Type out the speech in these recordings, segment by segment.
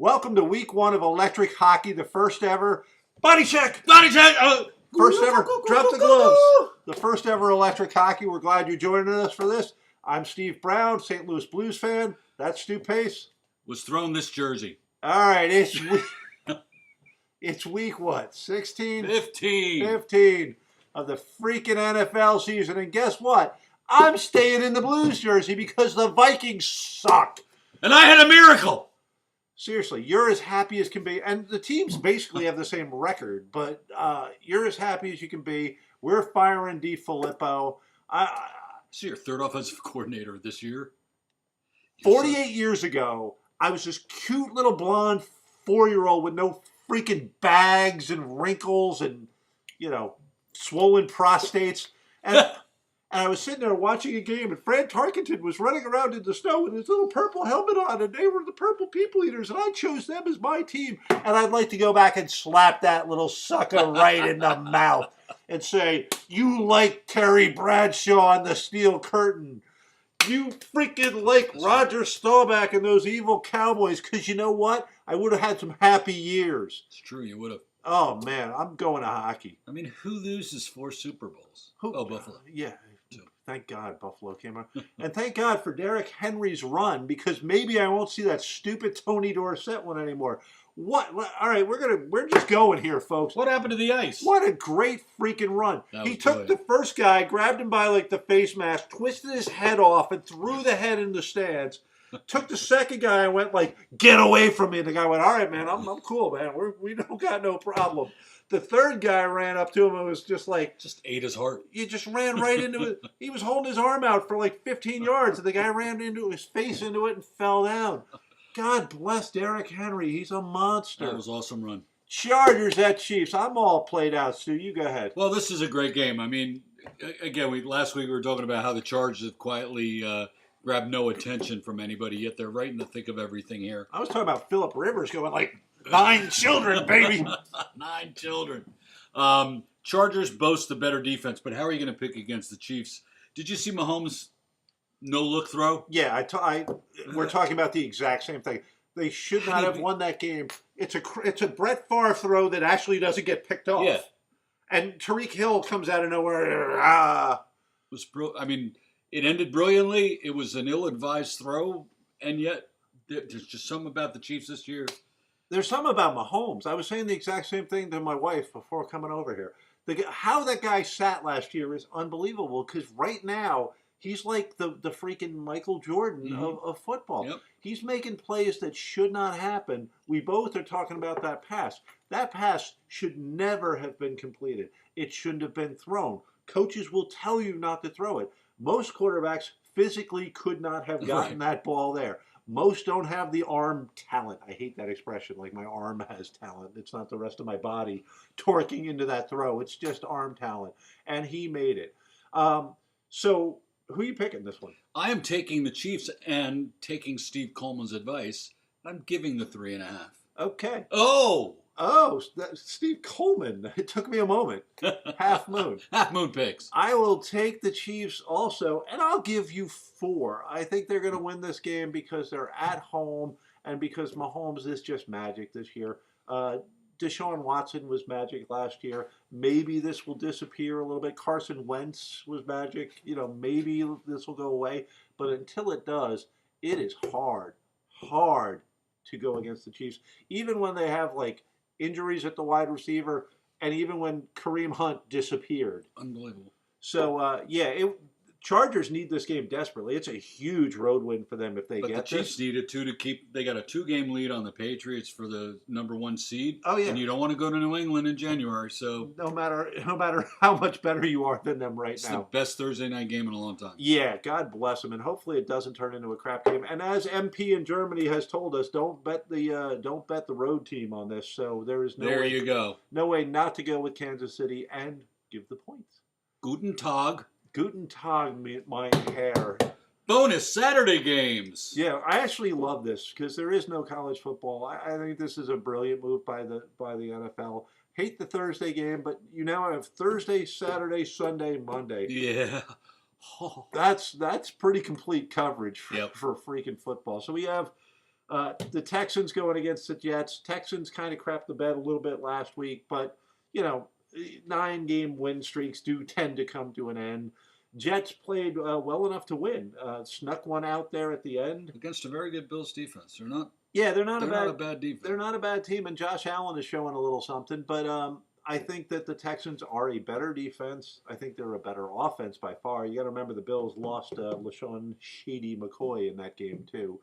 Welcome to week one of electric hockey, the first ever. Body check! Body check! First ever. Drop the gloves. The first ever electric hockey. We're glad you're joining us for this. I'm Steve Brown, St. Louis Blues fan. That's Stu Pace. Was thrown this jersey. All right, it's week what? 16? 15 of the freaking NFL season. And guess what? I'm staying in the Blues jersey because the Vikings suck. And I had a miracle. Seriously, you're as happy as can be. And the teams basically have the same record, but you're as happy as you can be. We're firing DiFilippo. So your third offensive coordinator this year? 48 years ago, I was this cute little blonde 4-year-old with no freaking bags and wrinkles and, swollen prostates. And I was sitting there watching a game, and Fran Tarkenton was running around in the snow with his little purple helmet on, and they were the Purple People Eaters, and I chose them as my team. And I'd like to go back and slap that little sucker right in the mouth and say, you like Terry Bradshaw on the Steel Curtain. You freaking like Roger Staubach and those evil Cowboys, because you know what? I would have had some happy years. It's true, you would have. Oh, man, I'm going to hockey. I mean, who loses 4 Super Bowls? Oh, Buffalo. Yeah. Thank God Buffalo came out. And thank God for Derrick Henry's run, because maybe I won't see that stupid Tony Dorsett one anymore. What? All right, we're just going here, folks. What happened to the ice? What a great freaking run. He took the first guy, grabbed him by the face mask, twisted his head off, and threw the head in the stands. Took the second guy and went get away from me. And the guy went, all right, man, I'm cool, man. We don't got no problem. The third guy ran up to him and was just ate his heart. He just ran right into it. He was holding his arm out for 15 yards, and the guy ran into his face into it and fell down. God bless Derrick Henry. He's a monster. That was an awesome run. Chargers at Chiefs. I'm all played out, Stu. You go ahead. Well, this is a great game. I mean, again, last week we were talking about how the Chargers have quietly grabbed no attention from anybody, yet they're right in the thick of everything here. I was talking about Phillip Rivers going 9 children, baby. 9 children. Chargers boast the better defense, but how are you going to pick against the Chiefs? Did you see Mahomes' no-look throw? Yeah, we're talking about the exact same thing. They should not have won that game. It's a Brett Favre throw that actually doesn't get picked off. Yeah. And Tyreek Hill comes out of nowhere. It ended brilliantly. It was an ill-advised throw, and yet there's just something about the Chiefs this year. There's something about Mahomes. I was saying the exact same thing to my wife before coming over here. How that guy sat last year is unbelievable, because right now he's like the freaking Michael Jordan of football. Yep. He's making plays that should not happen. We both are talking about that pass. That pass should never have been completed. It shouldn't have been thrown. Coaches will tell you not to throw it. Most quarterbacks physically could not have gotten that ball there. Most don't have the arm talent. I hate that expression, my arm has talent. It's not the rest of my body torquing into that throw. It's just arm talent. And he made it. So who are you picking this one? I am taking the Chiefs and taking Steve Coleman's advice. I'm giving the 3.5. Okay. Oh, Steve Coleman. It took me a moment. Half moon. Half moon picks. I will take the Chiefs also, and I'll give you 4. I think they're going to win this game because they're at home and because Mahomes is just magic this year. Deshaun Watson was magic last year. Maybe this will disappear a little bit. Carson Wentz was magic. Maybe this will go away. But until it does, it is hard to go against the Chiefs. Even when they have injuries at the wide receiver, and even when Kareem Hunt disappeared. Unbelievable. So, Chargers need this game desperately. It's a huge road win for them if they get this. But the Chiefs need it, too, to keep. They got a 2-game lead on the Patriots for the number 1 seed. Oh, yeah. And you don't want to go to New England in January, so. No matter how much better you are than them right now. It's the best Thursday night game in a long time. Yeah, God bless them, and hopefully it doesn't turn into a crap game. And as MP in Germany has told us, don't bet the road team on this. So there is no way not to go with Kansas City and give the points. Guten Tag. Guten Tag, mein Herr. Bonus Saturday games. Yeah, I actually love this because there is no college football. I think this is a brilliant move by the NFL. Hate the Thursday game, but you now have Thursday, Saturday, Sunday, Monday. Yeah. That's pretty complete coverage for freaking football. So we have The Texans going against the Jets. Texans kind of crapped the bed a little bit last week, but, 9-game win streaks do tend to come to an end. Jets played well enough to win. Snuck one out there at the end against a very good Bills defense. They're not. Yeah, they're not a bad defense. They're not a bad team, and Josh Allen is showing a little something. But I think that the Texans are a better defense. I think they're a better offense by far. You got to remember the Bills lost LaShawn Shady McCoy in that game too,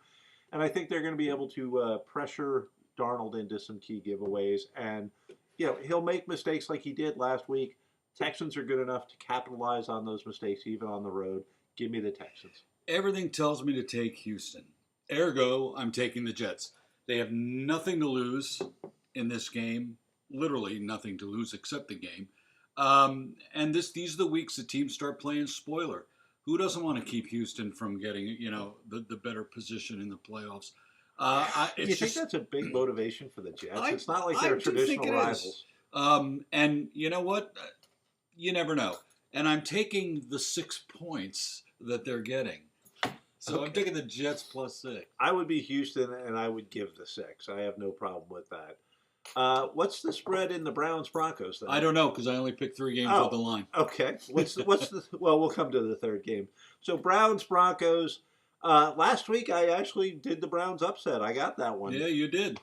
and I think they're going to be able to pressure Darnold into some key giveaways. And he'll make mistakes like he did last week. Texans are good enough to capitalize on those mistakes even on the road. Give me the Texans. Everything tells me to take Houston. Ergo, I'm taking the Jets. They have nothing to lose in this game. Literally nothing to lose except the game. And these are the weeks that teams start playing spoiler. Who doesn't want to keep Houston from getting, the better position in the playoffs? You think that's a big motivation for the Jets? It's not like they're traditional rivals. And you know what? You never know. And I'm taking the 6 points that they're getting. So okay. I'm taking the Jets +6. I would be Houston, and I would give the 6. I have no problem with that. What's the spread in the Browns-Broncos, then? I don't know, because I only picked 3 games with the line. Okay. Well, we'll come to the third game. So Browns-Broncos. Last week, I actually did the Browns upset. I got that one. Yeah, you did.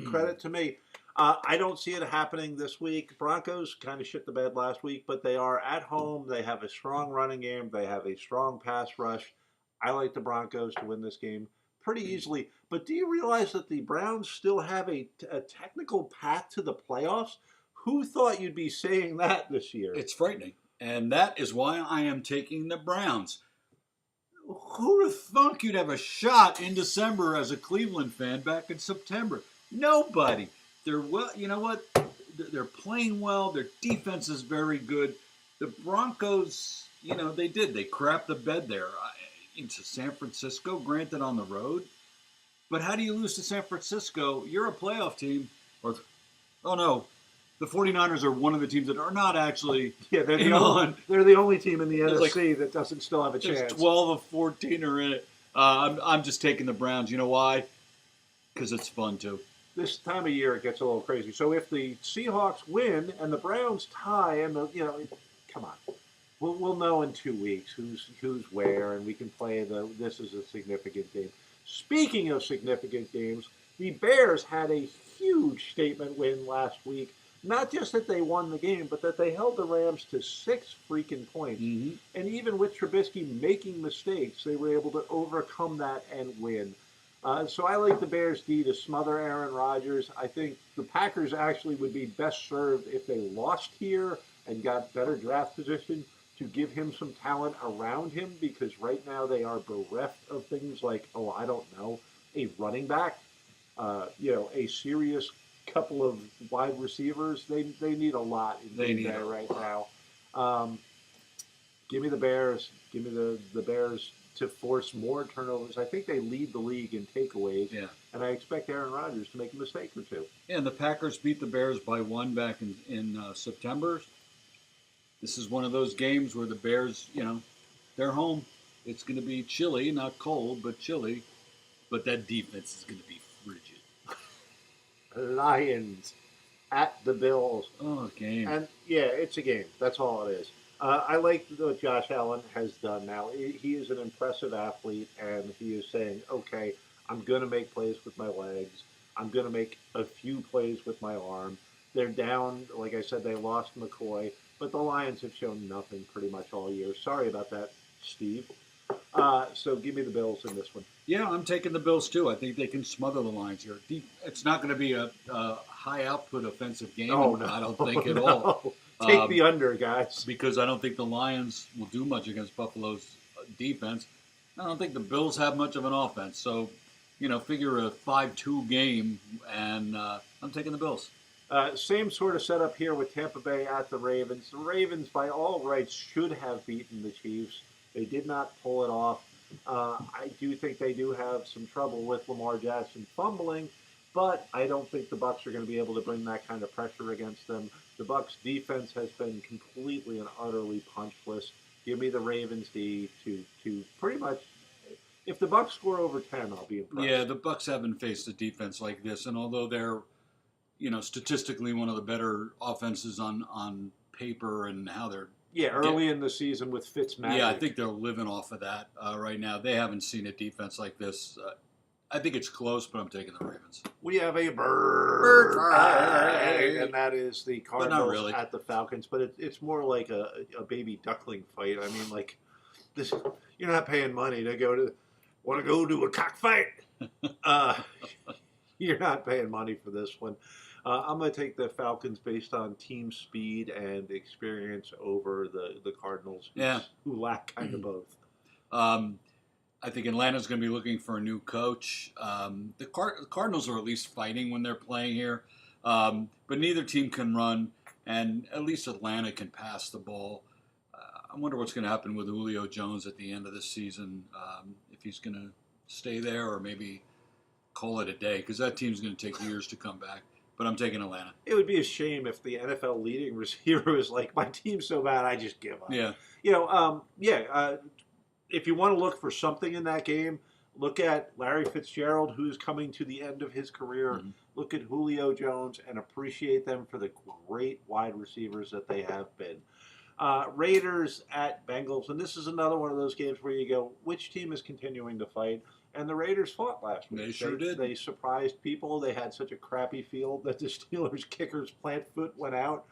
Credit to me. I don't see it happening this week. Broncos kind of shit the bed last week, but they are at home. They have a strong running game. They have a strong pass rush. I like the Broncos to win this game pretty easily. But do you realize that the Browns still have a technical path to the playoffs? Who thought you'd be saying that this year? It's frightening. And that is why I am taking the Browns. Who would have thunk you'd have a shot in December as a Cleveland fan back in September? Nobody. They're well. You know what? They're playing well. Their defense is very good. The Broncos, they crapped the bed there into San Francisco, granted on the road. But how do you lose to San Francisco? You're a playoff team. The 49ers are one of the teams that are not actually they're the only team in the NFC that doesn't still have a chance. 12 of 14 are in it. I'm just taking the Browns. You know why? Because it's fun, too. This time of year, it gets a little crazy. So if the Seahawks win and the Browns tie, and come on, we'll know in 2 weeks who's where, and we can play this is a significant game. Speaking of significant games, the Bears had a huge statement win last week. Not just that they won the game, but that they held the Rams to 6 freaking points. Mm-hmm. And even with Trubisky making mistakes, they were able to overcome that and win. So I like the Bears D to smother Aaron Rodgers. I think the Packers actually would be best served if they lost here and got better draft position to give him some talent around him, because right now they are bereft of things like, a running back, a serious couple of wide receivers. They need a lot in Green Bay right now. Give me the Bears. Give me the Bears to force more turnovers. I think they lead the league in takeaways. Yeah. And I expect Aaron Rodgers to make a mistake or two. Yeah, and the Packers beat the Bears by 1 back in September. This is one of those games where the Bears, they're home. It's going to be chilly, not cold, but chilly. But that defense is going to be frigid. Lions at the Bills. Oh, game. And, it's a game. That's all it is. I like what Josh Allen has done now. He is an impressive athlete, and he is saying, okay, I'm going to make plays with my legs. I'm going to make a few plays with my arm. They're down. Like I said, they lost McCoy, but the Lions have shown nothing pretty much all year. Sorry about that, Steve. So give me the Bills in this one. Yeah, I'm taking the Bills, too. I think they can smother the Lions here. It's not going to be a high-output offensive game, I don't think at all. Take the under, guys. Because I don't think the Lions will do much against Buffalo's defense. I don't think the Bills have much of an offense. So, figure a 5-2 game, and I'm taking the Bills. Same sort of setup here with Tampa Bay at the Ravens. The Ravens, by all rights, should have beaten the Chiefs. They did not pull it off. I do think they do have some trouble with Lamar Jackson fumbling, but I don't think the Bucs are going to be able to bring that kind of pressure against them. The Bucs defense has been completely and utterly punchless. Give me the Ravens D to pretty much, If the Bucs score over 10, I'll be impressed. Yeah, the Bucs haven't faced a defense like this, and although they're, statistically one of the better offenses on paper and how they're early in the season with Fitzmagic. Yeah, I think they're living off of that right now. They haven't seen a defense like this. I think it's close, but I'm taking the Ravens. We have a bird fight, and that is the Cardinals really. at the Falcons. But it's more like a baby duckling fight. I mean, like this, you're not paying money to want to go to a cockfight. You're not paying money for this one. I'm going to take the Falcons based on team speed and experience over the Cardinals, who lack kind of both. I think Atlanta's going to be looking for a new coach. The Cardinals are at least fighting when they're playing here, but neither team can run, and at least Atlanta can pass the ball. I wonder what's going to happen with Julio Jones at the end of the season, if he's going to stay there or maybe call it a day, because that team's going to take years to come back. But I'm taking Atlanta. It would be a shame if the NFL leading receiver was like, my team's so bad, I just give up. Yeah. If you want to look for something in that game, look at Larry Fitzgerald, who's coming to the end of his career. Mm-hmm. Look at Julio Jones and appreciate them for the great wide receivers that they have been. Raiders at Bengals, and this is another one of those games where you go, which team is continuing to fight? And the Raiders fought last week. They sure did. They surprised people. They had such a crappy field that the Steelers' kicker's plant foot went out,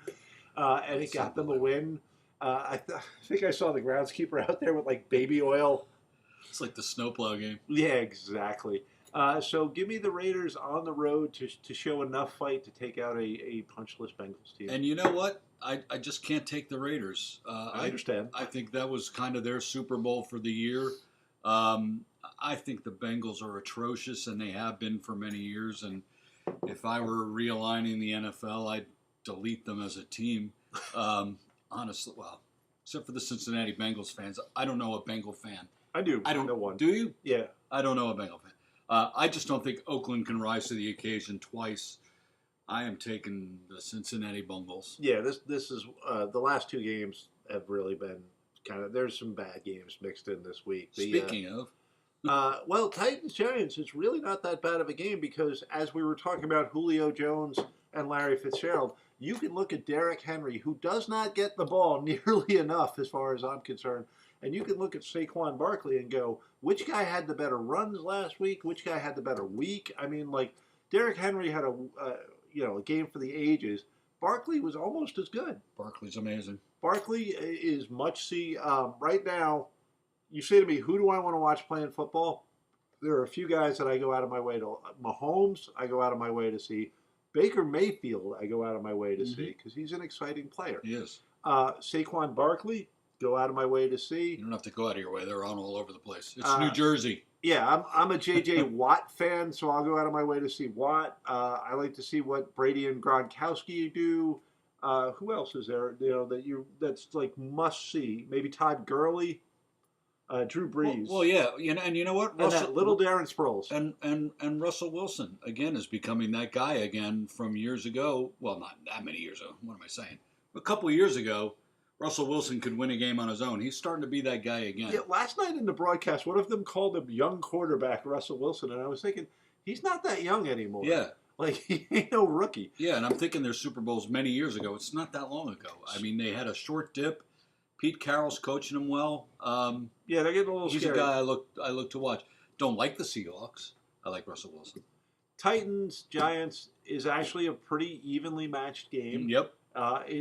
and it got them a win. I think I saw the groundskeeper out there with like baby oil. It's like the snowplow game. Yeah, exactly. So give me the Raiders on the road to show enough fight to take out a punchless Bengals team. And you know what? I just can't take the Raiders. I understand. I think that was kind of their Super Bowl for the year. I think the Bengals are atrocious, and they have been for many years. And if I were realigning the NFL, I'd delete them as a team. Honestly, well, except for the Cincinnati Bengals fans, I don't know a Bengal fan. I do. I don't know one. Do you? Yeah. I don't know a Bengal fan. I just don't think Oakland can rise to the occasion twice. I am taking the Cincinnati Bengals. Yeah, this is the last two games have really been kind of. There's some bad games mixed in this week. Speaking of. Well, Titans-Giants is really not that bad of a game because as we were talking about Julio Jones and Larry Fitzgerald, you can look at Derrick Henry, who does not get the ball nearly enough as far as I'm concerned, and you can look at Saquon Barkley and go, which guy had the better runs last week? Which guy had the better week? I mean, like, Derrick Henry had a game for the ages. Barkley was almost as good. Barkley's amazing. Barkley is much-see. Right now, you say to me, who do I want to watch playing football? There are a few guys that I go out of my way to. Mahomes, I go out of my way to see. Baker Mayfield, I go out of my way to see because he's an exciting player. He is. Saquon Barkley, go out of my way to see. You don't have to go out of your way. They're on all over the place. It's New Jersey. Yeah, I'm a J.J. Watt fan, so I'll go out of my way to see Watt. I like to see what Brady and Gronkowski do. Who else is there? That's like must see. Maybe Todd Gurley. Drew Brees. Well, yeah, and you know what? And that little Darren Sproles. And Russell Wilson, again, is becoming that guy again from years ago. Well, not that many years ago. What am I saying? A couple of years ago, Russell Wilson could win a game on his own. He's starting to be that guy again. Yeah, last night in the broadcast, one of them called him young quarterback Russell Wilson, and I was thinking, he's not that young anymore. Yeah. Like, he ain't no rookie. Yeah, and I'm thinking their Super Bowls many years ago. It's not that long ago. I mean, they had a short dip. Pete Carroll's coaching them well. Yeah, they're getting a little He's scary. a guy I look to watch. Don't like the Seahawks. I like Russell Wilson. Titans-Giants is actually a pretty evenly matched game. Yep.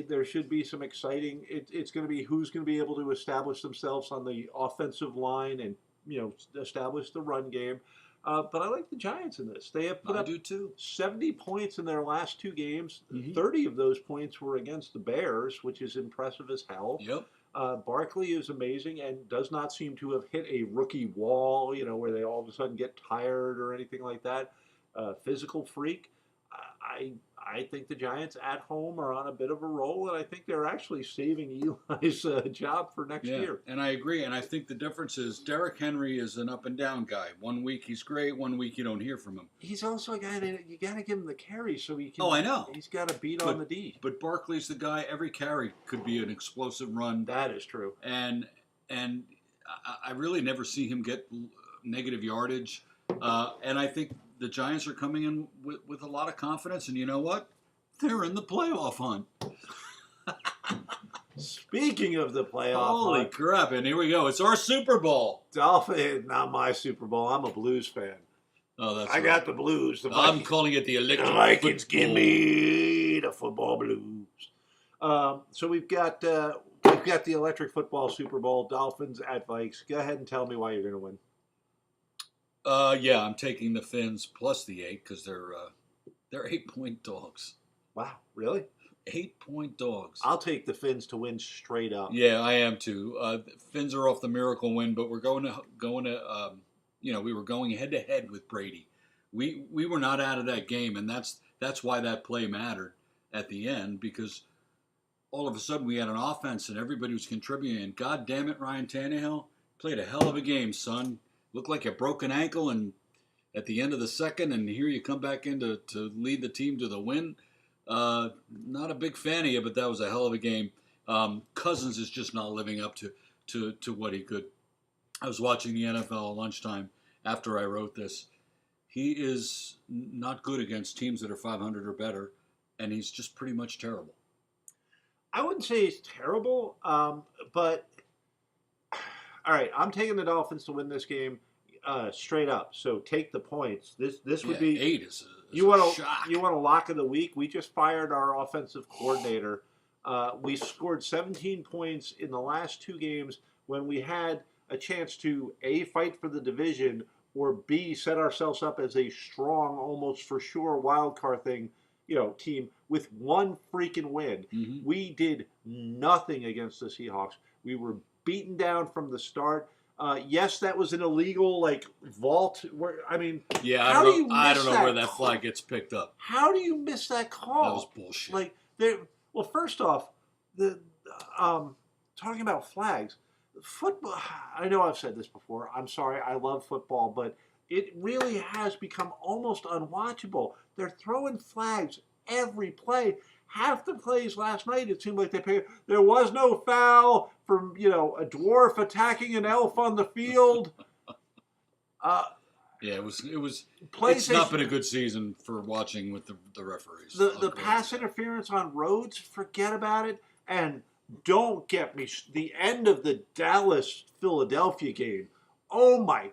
There should be some exciting. It's going to be who's going to be able to establish themselves on the offensive line and establish the run game. But I like the Giants in this. They have put up 70 points in their last two games. 30 of those points were against the Bears, which is impressive as hell. Yep. Barkley is amazing and does not seem to have hit a rookie wall, where they all of a sudden get tired or anything like that. Physical freak. I think the Giants at home are on a bit of a roll, and I think they're actually saving Eli's job for next year. And I agree, and I think the difference is Derrick Henry is an up-and-down guy. 1 week he's great, 1 week you don't hear from him. He's also a guy that you got to give him the carry so he can. Oh, I know. He's got to beat on the D. But Barkley's the guy. Every carry could be an explosive run. That is true. And I really never see him get negative yardage. And I think the Giants are coming in with a lot of confidence. And you know what? They're in the playoff hunt. Speaking of the playoff Holy hunt, crap. And here we go. It's our Super Bowl. Dolphins, not my Super Bowl. I'm a Blues fan. Oh, that's I right. got the Blues. The I'm Vikings, calling it the electric the Vikings football. give me the football blues. So we've got the electric football Super Bowl. Dolphins at Vikes. Go ahead and tell me why you're going to win. Yeah, I'm taking the Fins plus the 8 because they're 8-point dogs. Wow, really? 8-point dogs. I'll take the Fins to win straight up. Yeah, I am too. Fins are off the miracle win, but we're going to we were going head to head with Brady. We were not out of that game, and that's why that play mattered at the end, because all of a sudden we had an offense and everybody was contributing. And God damn it, Ryan Tannehill played a hell of a game, son. Looked like a broken ankle, and at the end of the second, and here you come back in to lead the team to the win. Not a big fan of you, but that was a hell of a game. Cousins is just not living up to what he could. I was watching the NFL at lunchtime after I wrote this. He is not good against teams that are 500 or better, and he's just pretty much terrible. I wouldn't say he's terrible, but all right, I'm taking the Dolphins to win this game straight up. So take the points. This would be 8 is you want a shock. You want a lock of the week? We just fired our offensive coordinator. We scored 17 points in the last 2 games when we had a chance to A, fight for the division, or B, set ourselves up as a strong, almost for sure wild card team with one freaking win. Mm-hmm. We did nothing against the Seahawks. We were beaten down from the start. Yes, that was an illegal vault. I don't know where that flag gets picked up. How do you miss that call? That was bullshit. Well, first off, talking about flags, football. I know I've said this before. I'm sorry. I love football, but it really has become almost unwatchable. They're throwing flags every play. Half the plays last night, it seemed like there was no foul from a dwarf attacking an elf on the field. Yeah, it was. It's not been a good season for watching with the referees. The pass interference on Rhodes, forget about it. And don't get me the end of the Dallas-Philadelphia game. Oh my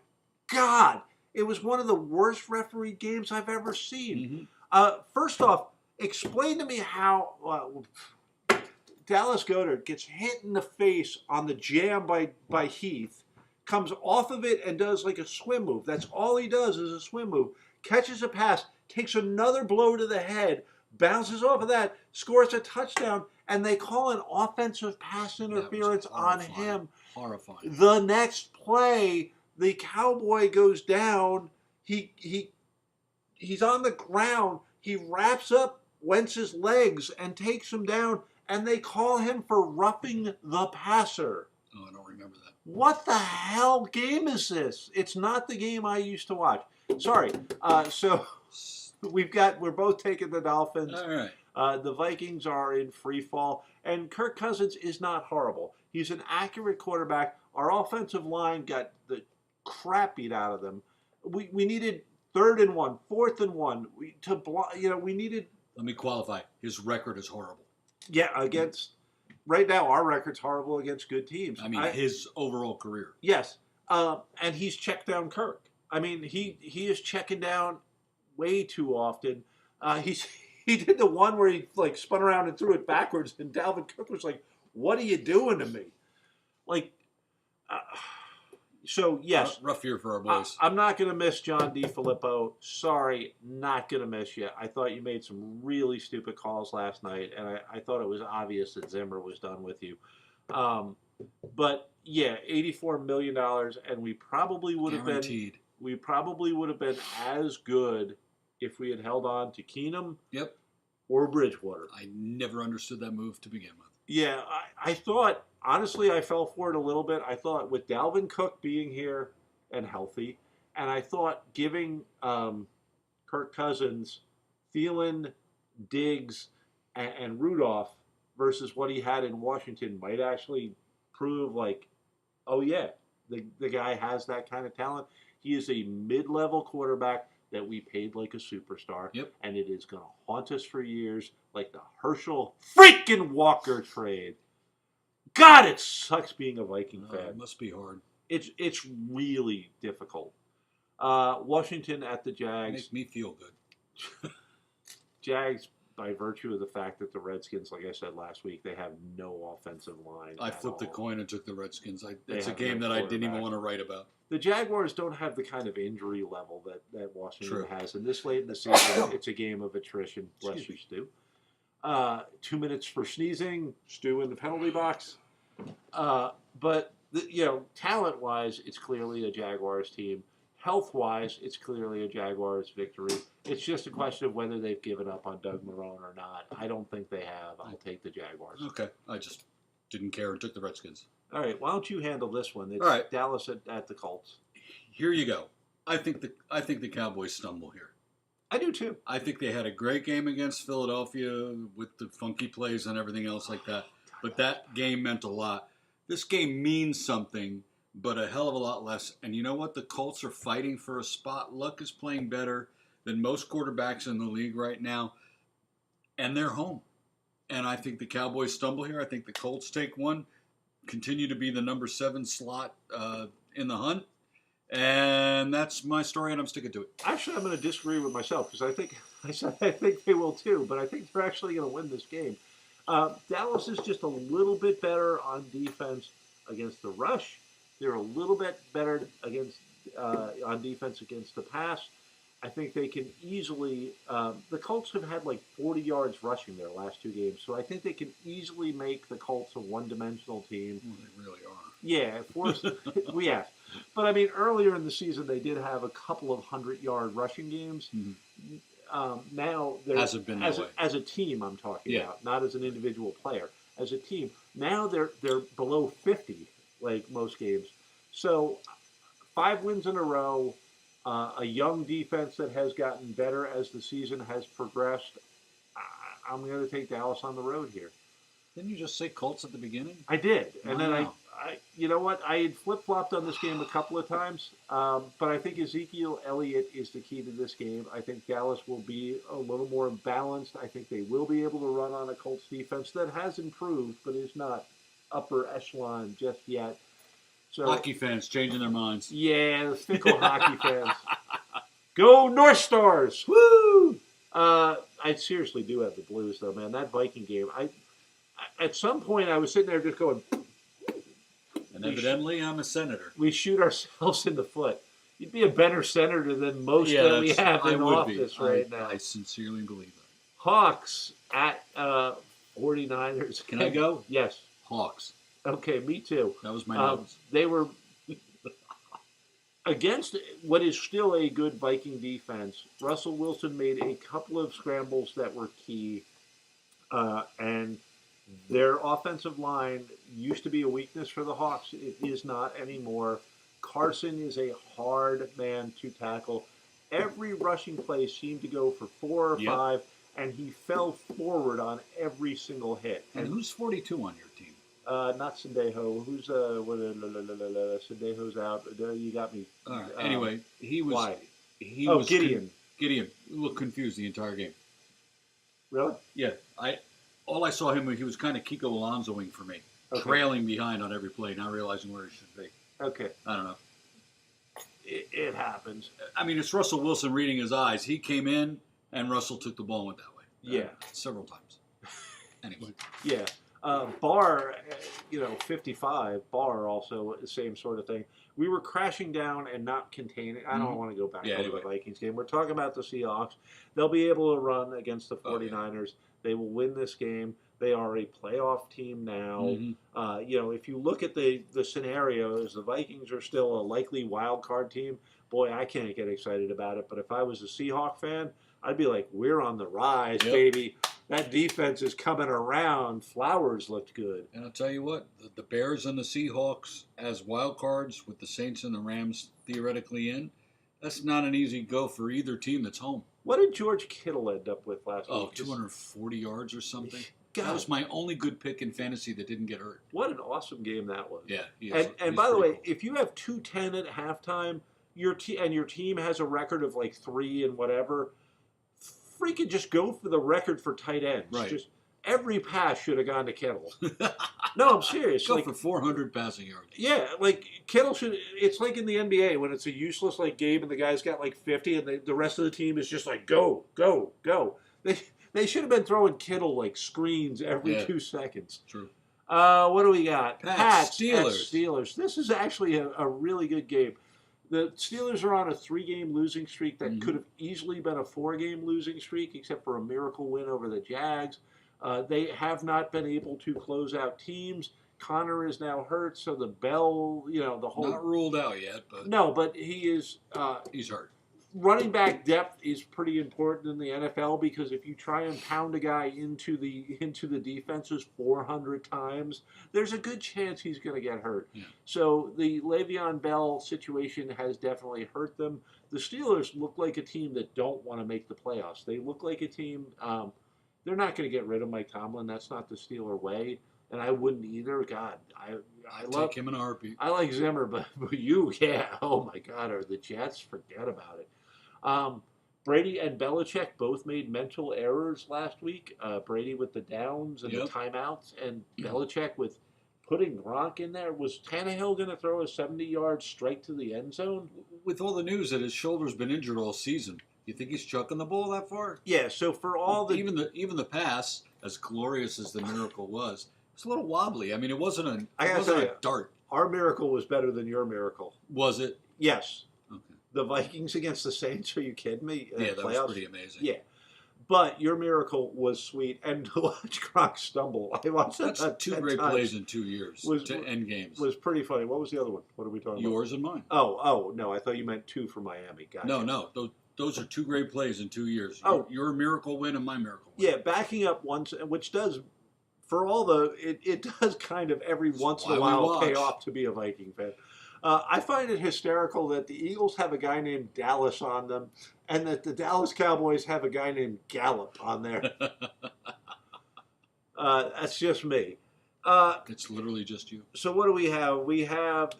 God! It was one of the worst referee games I've ever seen. Mm-hmm. First off, explain to me how Dallas Goedert gets hit in the face on the jam by Heath, comes off of it and does like a swim move. That's all he does is a swim move. Catches a pass, takes another blow to the head, bounces off of that, scores a touchdown, and they call an offensive pass interference on him. Horrifying. The next play, the Cowboy goes down. He's on the ground. He wraps up Wentz's legs and takes him down, and they call him for roughing the passer. Oh, I don't remember that. What the hell game is this? It's not the game I used to watch. Sorry. So we're both taking the Dolphins. All right. The Vikings are in free fall, and Kirk Cousins is not horrible. He's an accurate quarterback. Our offensive line got the crap beat out of them. We needed 3rd and 1, 4th and 1. We needed. Let me qualify. His record is horrible. Yeah, right now our record's horrible against good teams. I mean, his overall career. Yes, and he's checked down Kirk. I mean, he is checking down way too often. He did the one where he spun around and threw it backwards, and Dalvin Cook was like, "What are you doing to me?" So yes, rough year for our boys. I'm not going to miss John DeFilippo. Sorry, not going to miss you. I thought you made some really stupid calls last night, and I thought it was obvious that Zimmer was done with you. But yeah, $84 million, and we probably would have been. We probably would have been as good if we had held on to Keenum. Yep. Or Bridgewater. I never understood that move to begin with. Yeah, I thought, honestly, I fell for it a little bit. I thought with Dalvin Cook being here and healthy, and I thought giving Kirk Cousins, Thielen, Diggs, and Rudolph versus what he had in Washington might actually prove oh yeah, the guy has that kind of talent. He is a mid-level quarterback that we paid like a superstar. Yep. And it is going to haunt us for years like the Herschel freaking Walker trade. God, it sucks being a Viking fan. It must be hard. It's really difficult. Washington at the Jags. Make me feel good. Jags, by virtue of the fact that the Redskins, like I said last week, they have no offensive line. I flipped the coin and took the Redskins. It's a have game no that I didn't even quarterback. want to write about. The Jaguars don't have the kind of injury level that Washington has. And this late in the season, it's a game of attrition. Bless you, Stu. 2 minutes for sneezing. Stu in the penalty box. But, talent-wise, it's clearly a Jaguars team. Health-wise, it's clearly a Jaguars victory. It's just a question of whether they've given up on Doug Marrone or not. I don't think they have. I'll take the Jaguars. Okay. I just didn't care and took the Redskins. All right. Why don't you handle this one? It's All right. Dallas at the Colts. Here you go. I think the Cowboys stumble here. I do too. I think they had a great game against Philadelphia with the funky plays and everything else like that. But that game meant a lot. This game means something, but a hell of a lot less. And you know what? The Colts are fighting for a spot. Luck is playing better than most quarterbacks in the league right now. And they're home. And I think the Cowboys stumble here. I think the Colts take one, continue to be the number 7 slot in the hunt. And that's my story, and I'm sticking to it. Actually, I'm going to disagree with myself because I think they will too, but I think they're actually going to win this game. Dallas is just a little bit better on defense against the rush. They're a little bit better against on defense against the pass. I think they can easily. The Colts have had like 40 yards rushing their last 2 games, so I think they can easily make the Colts a one-dimensional team. Well, they really are. Yeah, we have. But I mean, earlier in the season, they did have a couple of 100-yard rushing games. Mm-hmm. Now, they're, hasn't been that way. As a team, I'm talking about, not as an individual player. As a team, now they're below 50, like most games. So, 5 wins in a row, a young defense that has gotten better as the season has progressed. I'm going to take Dallas on the road here. Didn't you just say Colts at the beginning? I did, and then Wow. I, you know what? I had flip-flopped on this game a couple of times, but I think Ezekiel Elliott is the key to this game. I think Dallas will be a little more balanced. I think they will be able to run on a Colts defense that has improved, but is not upper echelon just yet. So, Hockey fans changing their minds. yeah, the fickle hockey fans. Go North Stars! Woo! I seriously do have the blues, though, man. That Viking game, at some point I was sitting there just going, And evidently, I'm a senator. we shoot ourselves in the foot. You'd be a better senator than most that we have in office right now. I sincerely believe that. Hawks at 49ers. Can I go? Yes. Hawks. Okay, me too. That was my notes. They were against what is still a good Viking defense. Russell Wilson made a couple of scrambles that were key, and their offensive line used to be a weakness for the Hawks. It is not anymore. Carson is a hard man to tackle. Every rushing play seemed to go for 4 or 5, and he fell forward on every single hit. And who's 42 on your team? Not Sendejo. Who's Sendejo's out. You got me. All right. Anyway, he was. Why? He was Gideon. Gideon looked confused the entire game. Really? Yeah. All I saw him, he was kind of Kiko Alonsoing for me, trailing behind on every play, not realizing where he should be. Okay. I don't know. It happens. I mean, it's Russell Wilson reading his eyes. He came in, and Russell took the ball and went that way. Yeah. Several times. Anyway. Yeah. Barr, 55. Barr also the same sort of thing. We were crashing down and not containing. I don't want to go back to the Vikings game. We're talking about the Seahawks. They'll be able to run against the 49ers. They will win this game. They are a playoff team now. Mm-hmm. If you look at the scenarios, the Vikings are still a likely wild card team. Boy, I can't get excited about it. But if I was a Seahawk fan, I'd be like, we're on the rise, baby. That defense is coming around. Flowers looked good. And I'll tell you what, the Bears and the Seahawks as wild cards with the Saints and the Rams theoretically in, that's not an easy go for either team that's home. What did George Kittle end up with last week? 240 yards or something. God. That was my only good pick in fantasy that didn't get hurt. What an awesome game that was. Yeah. And by the way, if you have 2-10 at halftime, your team has a record of like 3 and whatever, freaking just go for the record for tight ends. Right. Just every pass should have gone to Kittle. No, I'm serious. Go like, for 400 passing yards. Yeah, like Kittle should. It's like in the NBA when it's a useless like game and the guy's got like 50 and the rest of the team is just like go, go, go. They should have been throwing Kittle like screens every 2 seconds. True. What do we got? Pats, Steelers. This is actually a really good game. The Steelers are on a 3-game losing streak that could have easily been a 4-game losing streak, except for a miracle win over the Jags. They have not been able to close out teams. Connor is now hurt, so the Bell, the whole not ruled out yet, but no, but he is. He's hurt. Running back depth is pretty important in the NFL because if you try and pound a guy into the defenses 400 times, there's a good chance he's going to get hurt. Yeah. So the Le'Veon Bell situation has definitely hurt them. The Steelers look like a team that don't want to make the playoffs. They look like a team. They're not going to get rid of Mike Tomlin. That's not the Steeler way, and I wouldn't either. God, I love take him in a heartbeat. I like Zimmer, but you, yeah. Oh my God, are the Jets? Forget about it. Brady and Belichick both made mental errors last week. Brady with the downs and the timeouts, and Belichick with putting Gronk in there. Was Tannehill going to throw a 70-yard strike to the end zone? With all the news that his shoulder's been injured all season, you think he's chucking the ball that far? Yeah. So for all the even the pass, as glorious as the miracle was, it's a little wobbly. I mean, it wasn't a dart. Our miracle was better than your miracle. Was it? Yes. Okay. The Vikings against the Saints, are you kidding me? Yeah, that was pretty amazing. Yeah. But your miracle was sweet. And to watch Gronk stumble, I watched that. That's 2 great plays in 2 years to end games. Was pretty funny. What was the other one? What are we talking about? Yours and mine. Oh, no. I thought you meant 2 for Miami. Gotcha. No. Those are 2 great plays in 2 years. Your miracle win and my miracle win. Yeah, backing up once, which does, for all it does kind of every once in a while pay off to be a Viking fan. I find it hysterical that the Eagles have a guy named Dallas on them and that the Dallas Cowboys have a guy named Gallup on there. That's just me. It's literally just you. So what do we have? We have,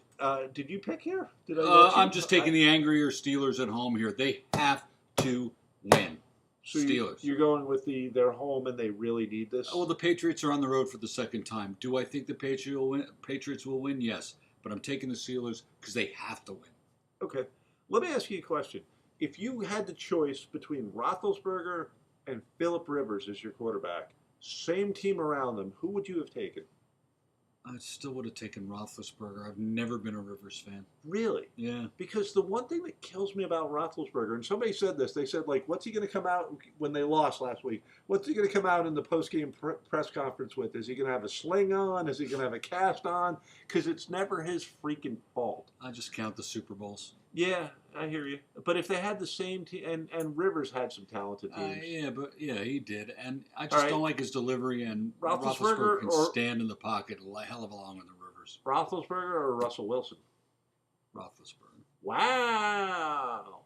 did you pick here? Did I'm just taking the angrier Steelers at home here. They have to win. So Steelers. You're going with they're home and they really need this? Oh, well, the Patriots are on the road for the second time. Do I think the Patriots will win? Yes. But I'm taking the Steelers because they have to win. Okay. Let me ask you a question. If you had the choice between Roethlisberger and Phillip Rivers as your quarterback, same team around them, who would you have taken? I still would have taken Roethlisberger. I've never been a Rivers fan. Really? Yeah. Because the one thing that kills me about Roethlisberger, and somebody said this, they said, like, what's he going to come out when they lost last week? What's he going to come out in the post-game press conference with? Is he going to have a sling on? Is he going to have a cast on? Because it's never his freaking fault. I just count the Super Bowls. Yeah, I hear you. But if they had the same team, and Rivers had some talented teams. Yeah, he did. And I just don't like his delivery, and Roethlisberger can stand in the pocket a hell of a long in the Rivers. Roethlisberger or Russell Wilson? Roethlisberger. Wow.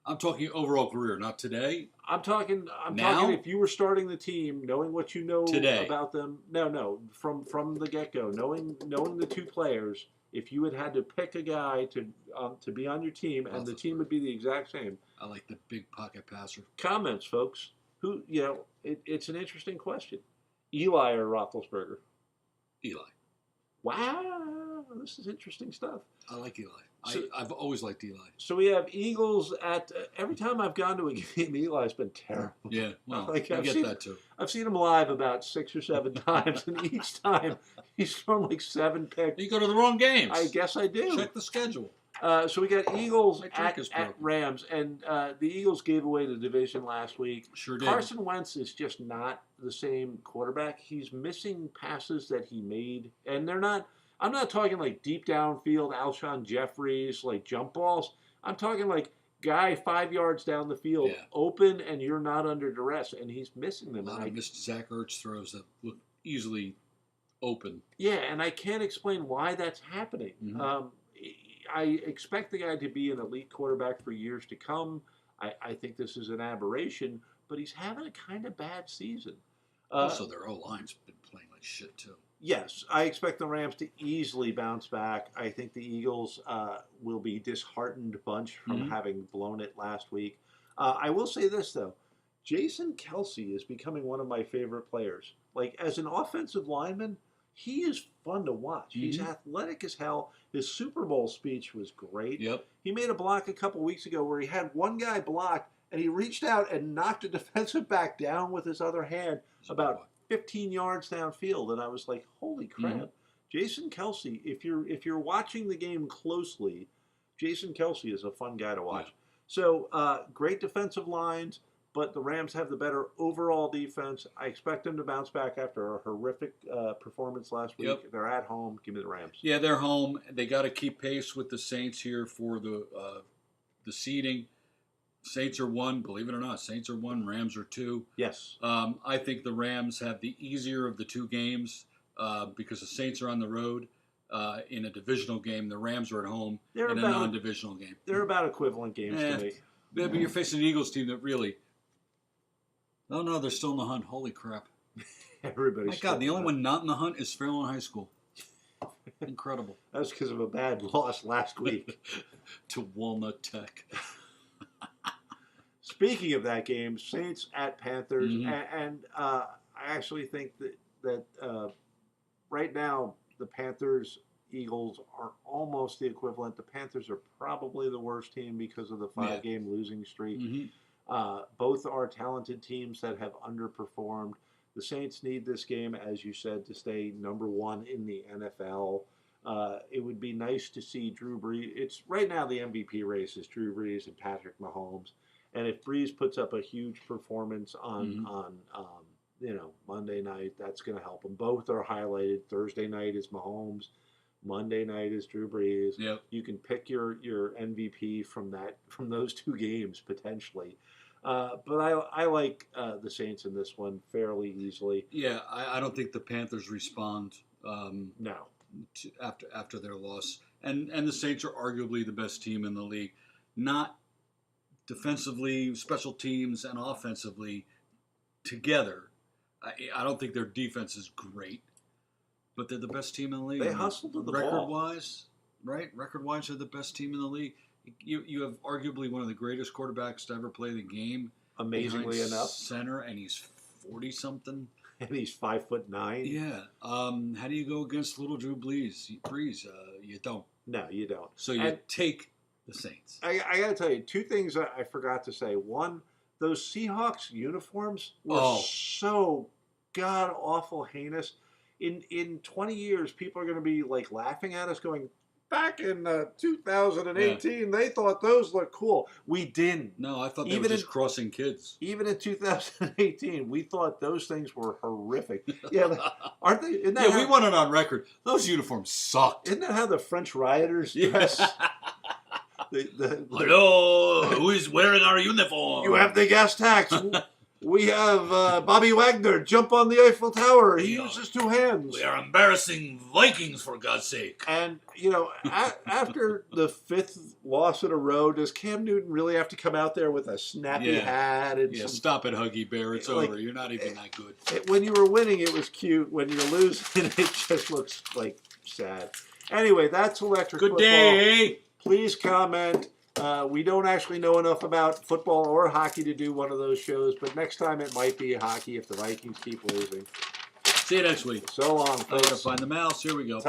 I'm talking overall career, not today. I'm talking if you were starting the team, knowing what you know today about them. No, from the get-go, knowing the 2 players. If you had to pick a guy to be on your team, and the team would be the exact same. I like the big pocket passer. Comments, folks. Who it's an interesting question. Eli or Roethlisberger? Eli. Wow, this is interesting stuff. I like Eli. I've always liked Eli. So we have Eagles at every time I've gone to a game, Eli's been terrible. Yeah, well, I get that too. I've seen him live about 6 or 7 times, and each time he's thrown like 7 picks. You go to the wrong games. I guess I do. Check the schedule. So we got Eagles at Rams, and the Eagles gave away the division last week. Sure did. Carson Wentz is just not the same quarterback. He's missing passes that he made, and they're not. I'm not talking like deep downfield, Alshon Jeffries, like jump balls. I'm talking like guy 5 yards down the field, open, and you're not under duress, and he's missing them. A lot of missed Zach Ertz throws that look easily open. Yeah, and I can't explain why that's happening. Mm-hmm. I expect the guy to be an elite quarterback for years to come. I think this is an aberration, but he's having a kind of bad season. Also, their O-line's been playing like shit, too. Yes, I expect the Rams to easily bounce back. I think the Eagles will be disheartened bunch from Mhm. having blown it last week. I will say this though, Jason Kelsey is becoming one of my favorite players. Like as an offensive lineman, he is fun to watch. He's Mhm. athletic as hell. His Super Bowl speech was great. Yep. He made a block a couple weeks ago where he had one guy blocked and he reached out and knocked a defensive back down with his other hand about 15 yards downfield, and I was like, "Holy crap!" Mhm. Jason Kelsey. If you're watching the game closely, Jason Kelsey is a fun guy to watch. Yeah. So great defensive lines, but the Rams have the better overall defense. I expect them to bounce back after a horrific performance last week. Yep. They're at home. Give me the Rams. Yeah, they're home. They got to keep pace with the Saints here for the seeding. Saints are one, believe it or not. Saints are one, Rams are two. Yes. I think the Rams have the easier of the two games because the Saints are on the road in a divisional game. The Rams are at home They're in a about- non-divisional game. They're about equivalent games to me. But you're facing an Eagles team that really. Oh no, they're still in the hunt. Holy crap! Everybody's My God, the only one not in the hunt is Fairlawn High School. Incredible. That's because of a bad loss last week. To Walnut Tech. Speaking of that game, Saints at Panthers, Mhm. and I actually think that right now the Panthers Eagles are almost the equivalent. The Panthers are probably the worst team because of the five-game losing streak. Mhm. Both are talented teams that have underperformed. The Saints need this game, as you said, to stay number one in the NFL. It would be nice to see Drew Brees. It's right now the MVP race is Drew Brees and Patrick Mahomes, and if Brees puts up a huge performance on Monday night, that's going to help them. Both are highlighted. Thursday night is Mahomes. Monday night is Drew Brees. Yep. You can pick your MVP from those two games potentially. But I like the Saints in this one fairly easily. Yeah, I don't think the Panthers respond No. after their loss, and the Saints are arguably the best team in the league, not defensively, special teams, and offensively together. I don't think their defense is great, but they're the best team in the league. They hustled to the ball. Record-wise, right? Record-wise, they're the best team in the league. You have arguably one of the greatest quarterbacks to ever play the game. Amazingly behind enough. center, and he's 40-something. And he's 5'9". Yeah. How do you go against little Drew Brees? You don't. No, you don't. So you take the Saints. I got to tell you, two things I forgot to say. One, those Seahawks uniforms were so god awful heinous. In 20 years, people are going to be like laughing at us, going, "Back in 2018, they thought those looked cool. We didn't. No, I thought they were just crossing kids. Even in 2018, we thought those things were horrific. Yeah, aren't they? Isn't that we want it on record. Those uniforms sucked. Isn't that how the French rioters dress? Hello, who is wearing our uniform? You have the gas tax. We have Bobby Wagner jump on the Eiffel Tower. He uses two hands. We are embarrassing Vikings, for God's sake. And, after the fifth loss in a row, does Cam Newton really have to come out there with a snappy hat? And Stop it, Huggy Bear. It's over. You're not even that good. When you were winning, it was cute. When you're losing, it just looks like sad. Anyway, that's Electric Good Football. day. Please comment. We don't actually know enough about football or hockey to do one of those shows, but next time it might be hockey if the Vikings keep losing. See you next week. So long, I gotta folks. find the mouse. Here we go.